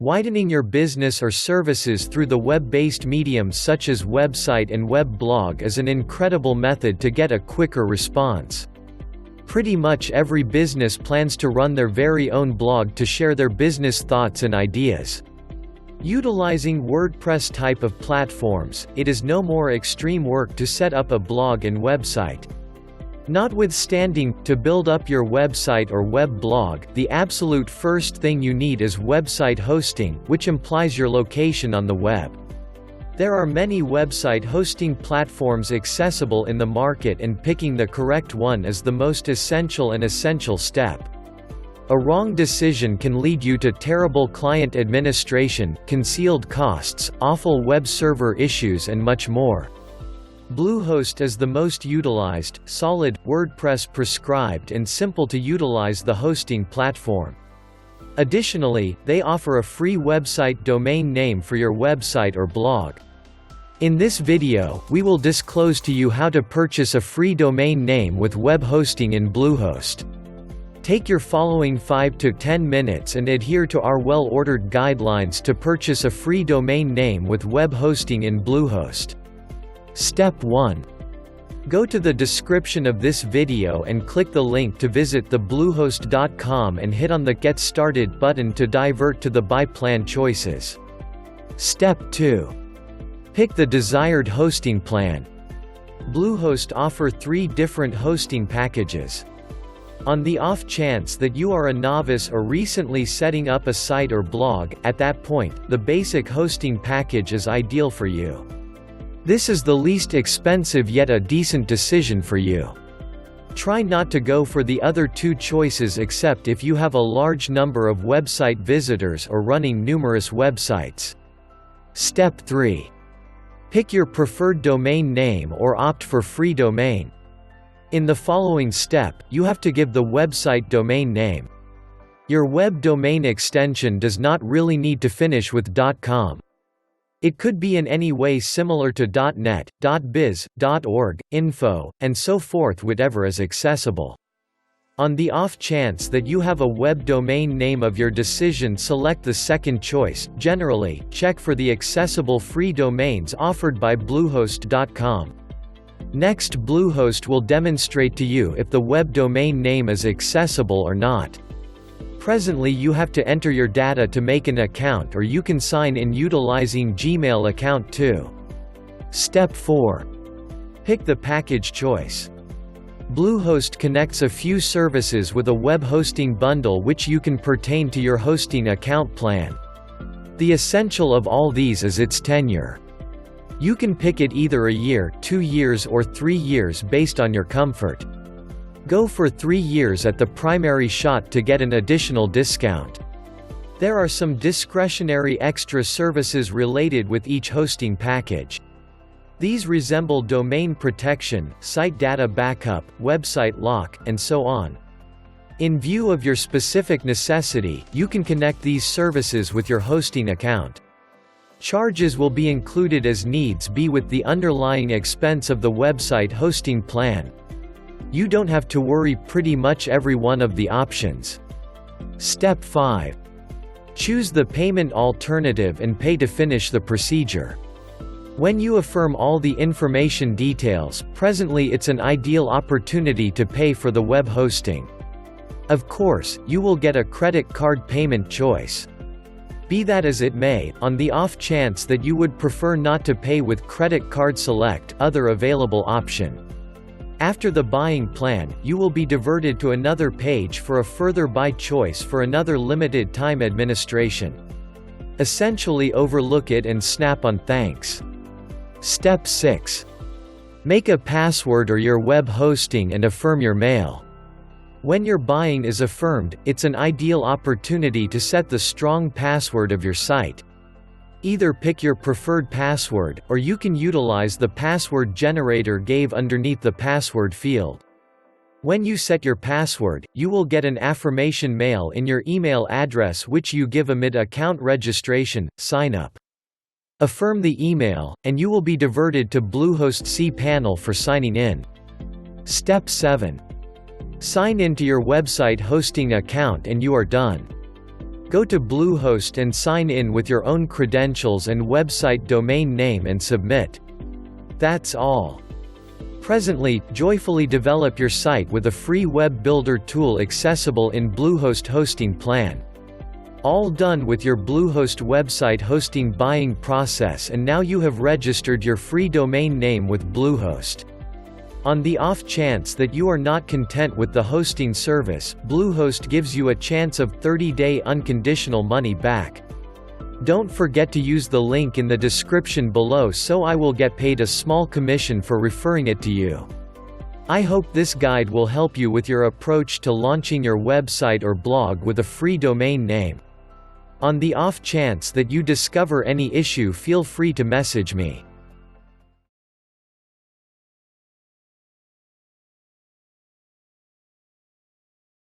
Widening your business or services through the web-based mediums such as website and web blog is an incredible method to get a quicker response. Pretty much every business plans to run their very own blog to share their business thoughts and ideas. Utilizing WordPress type of platforms, it is no more extreme work to set up a blog and website. Notwithstanding, to build up your website or web blog, the absolute first thing you need is website hosting, which implies your location on the web. There are many website hosting platforms accessible in the market, and picking the correct one is the most essential step. A wrong decision can lead you to terrible client administration, concealed costs, awful web server issues and much more. Bluehost is the most utilized, solid, WordPress prescribed and simple to utilize the hosting platform. Additionally, they offer a free website domain name for your website or blog. In this video, we will disclose to you how to purchase a free domain name with web hosting in Bluehost. Take your following 5 to 10 minutes and adhere to our well-ordered guidelines to purchase a free domain name with web hosting in Bluehost. Step 1. Go to the description of this video and click the link to visit thebluehost.com and hit on the Get Started button to divert to the Buy Plan choices. Step 2. Pick the desired hosting plan. Bluehost offers 3 different hosting packages. On the off chance that you are a novice or recently setting up a site or blog, at that point, the basic hosting package is ideal for you. This is the least expensive yet a decent decision for you. Try not to go for the other 2 choices except if you have a large number of website visitors or running numerous websites. Step 3. Pick your preferred domain name or opt for free domain. In the following step, you have to give the website domain name. Your web domain extension does not really need to finish with .com. It could be in any way similar to .net, .biz, .org, info, and so forth, whatever is accessible. On the off chance that you have a web domain name of your decision, select the second choice. Generally, check for the accessible free domains offered by Bluehost.com. Next, Bluehost will demonstrate to you if the web domain name is accessible or not. Presently you have to enter your data to make an account, or you can sign in utilizing Gmail account too. Step 4. Pick the package choice. Bluehost connects a few services with a web hosting bundle which you can pertain to your hosting account plan. The essential of all these is its tenure. You can pick it either a year, 2 years or 3 years based on your comfort. Go for 3 years at the primary shot to get an additional discount. There are some discretionary extra services related with each hosting package. These resemble domain protection, site data backup, website lock, and so on. In view of your specific necessity, you can connect these services with your hosting account. Charges will be included as needs be with the underlying expense of the website hosting plan. You don't have to worry pretty much every one of the options. Step 5. Choose the payment alternative and pay to finish the procedure. When you affirm all the information details, presently it's an ideal opportunity to pay for the web hosting. Of course, you will get a credit card payment choice. Be that as it may, on the off chance that you would prefer not to pay with credit card, select Other available option. After the buying plan, you will be diverted to another page for a further buy choice for another limited time administration. Essentially overlook it and snap on thanks. Step 6. Make a password or your web hosting and affirm your mail. When your buying is affirmed, it's an ideal opportunity to set the strong password of your site. Either pick your preferred password, or you can utilize the password generator gave underneath the password field. When you set your password, you will get an affirmation mail in your email address which you give amid account registration, sign up. Affirm the email, and you will be diverted to Bluehost cPanel for signing in. Step 7. Sign into your website hosting account and you are done. Go to Bluehost and sign in with your own credentials and website domain name and submit. That's all. Presently, joyfully develop your site with a free web builder tool accessible in Bluehost hosting plan. All done with your Bluehost website hosting buying process, and now you have registered your free domain name with Bluehost. On the off chance that you are not content with the hosting service, Bluehost gives you a chance of 30-day unconditional money back. Don't forget to use the link in the description below, so I will get paid a small commission for referring it to you. I hope this guide will help you with your approach to launching your website or blog with a free domain name. On the off chance that you discover any issue, feel free to message me.